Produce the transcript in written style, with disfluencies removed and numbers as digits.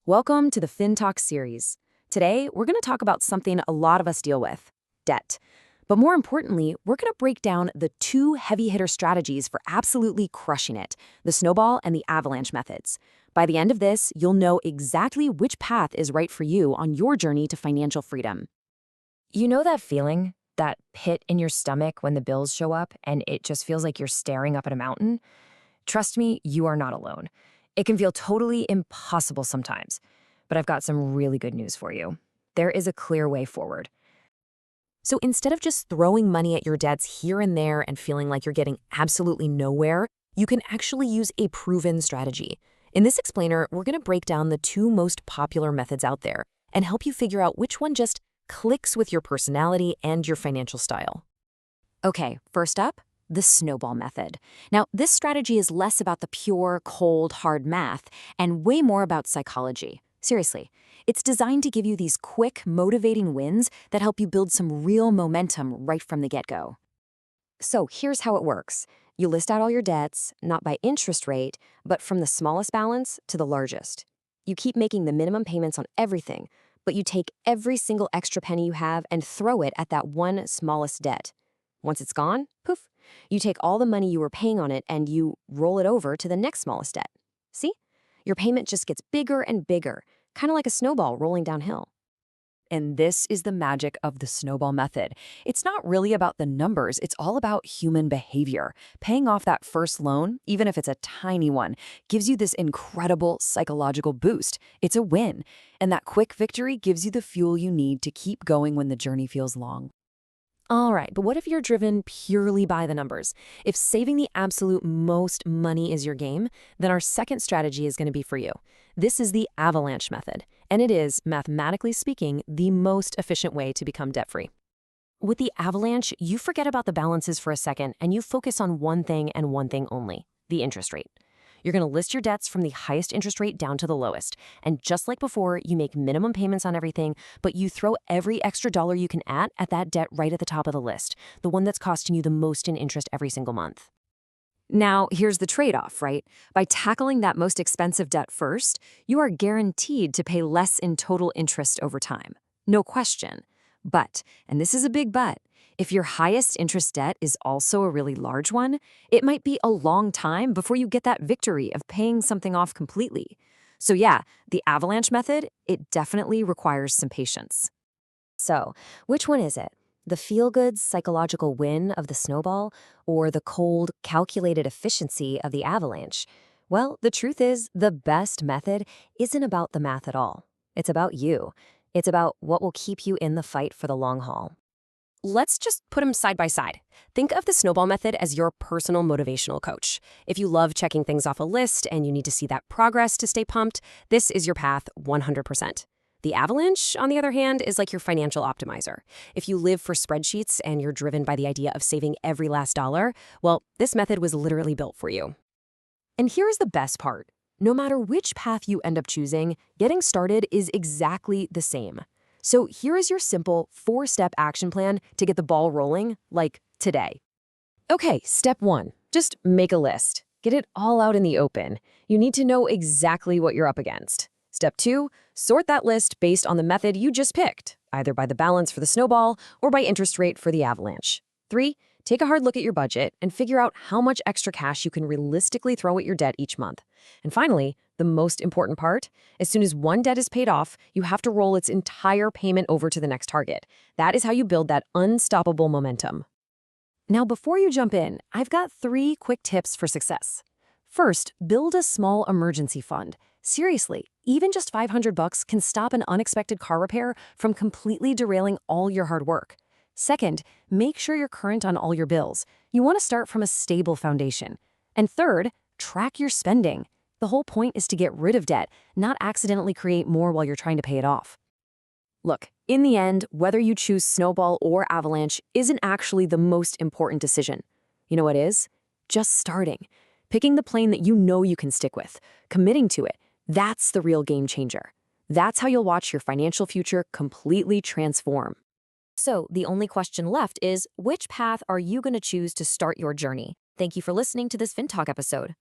Welcome to the FinTalk series. Today, we're going to talk about something a lot of us deal with, debt. But more importantly, we're going to break down the two heavy hitter strategies for absolutely crushing it, the Snowball and the Avalanche methods. By the end of this, you'll know exactly which path is right for you on your journey to financial freedom. You know that feeling, that pit in your stomach when the bills show up and it just feels like you're staring up at a mountain? Trust me, you are not alone. It can feel totally impossible sometimes, but I've got some really good news for you. There is a clear way forward. So instead of just throwing money at your debts here and there and feeling like you're getting absolutely nowhere, you can actually use a proven strategy. In this explainer, we're going to break down the two most popular methods out there and help you figure out which one just clicks with your personality and your financial style. Okay, first up, the Snowball method. Now, this strategy is less about the pure, cold, hard math and way more about psychology. Seriously, it's designed to give you these quick, motivating wins that help you build some real momentum right from the get-go. So here's how it works. You list out all your debts, not by interest rate, but from the smallest balance to the largest. You keep making the minimum payments on everything, but you take every single extra penny you have and throw it at that one smallest debt. Once it's gone, poof, you take all the money you were paying on it and you roll it over to the next smallest debt. See? Your payment just gets bigger and bigger, kind of like a snowball rolling downhill. And this is the magic of the Snowball method. It's not really about the numbers, it's all about human behavior. Paying off that first loan, even if it's a tiny one, gives you this incredible psychological boost. It's a win. And that quick victory gives you the fuel you need to keep going when the journey feels long. All right, but what if you're driven purely by the numbers? If saving the absolute most money is your game, then our second strategy is going to be for you. This is the Avalanche method, and it is, mathematically speaking, the most efficient way to become debt-free. With the Avalanche, you forget about the balances for a second and you focus on one thing and one thing only, the interest rate. You're going to list your debts from the highest interest rate down to the lowest. And just like before, you make minimum payments on everything, but you throw every extra dollar you can at that debt right at the top of the list, the one that's costing you the most in interest every single month. Now, here's the trade-off, right? By tackling that most expensive debt first, you are guaranteed to pay less in total interest over time. No question. But, and this is a big but, if your highest interest debt is also a really large one, it might be a long time before you get that victory of paying something off completely. So yeah, the Avalanche method, it definitely requires some patience. So, which one is it? The feel-good psychological win of the Snowball or the cold, calculated efficiency of the Avalanche? Well, the truth is, the best method isn't about the math at all. It's about you. It's about what will keep you in the fight for the long haul. Let's just put them side by side. Think of the Snowball method as your personal motivational coach. If you love checking things off a list and you need to see that progress to stay pumped, this is your path 100%. The Avalanche, on the other hand, is like your financial optimizer. If you live for spreadsheets and you're driven by the idea of saving every last dollar, well, this method was literally built for you. And here's the best part. No matter which path you end up choosing, getting started is exactly the same. So here is your simple 4-step action plan to get the ball rolling, like today. Okay, step 1, just make a list. Get it all out in the open. You need to know exactly what you're up against. Step 2, sort that list based on the method you just picked, either by the balance for the Snowball or by interest rate for the Avalanche. 3, take a hard look at your budget and figure out how much extra cash you can realistically throw at your debt each month. And finally, the most important part, as soon as one debt is paid off, you have to roll its entire payment over to the next target. That is how you build that unstoppable momentum. Now, before you jump in, I've got 3 quick tips for success. First, build a small emergency fund. Seriously, even just $500 can stop an unexpected car repair from completely derailing all your hard work. Second, make sure you're current on all your bills. You want to start from a stable foundation. And third, track your spending. The whole point is to get rid of debt, not accidentally create more while you're trying to pay it off. Look, in the end, whether you choose Snowball or Avalanche isn't actually the most important decision. You know what is? Just starting. Picking the plane that you know you can stick with. Committing to it. That's the real game changer. That's how you'll watch your financial future completely transform. So the only question left is, which path are you going to choose to start your journey? Thank you for listening to this FinTalk episode.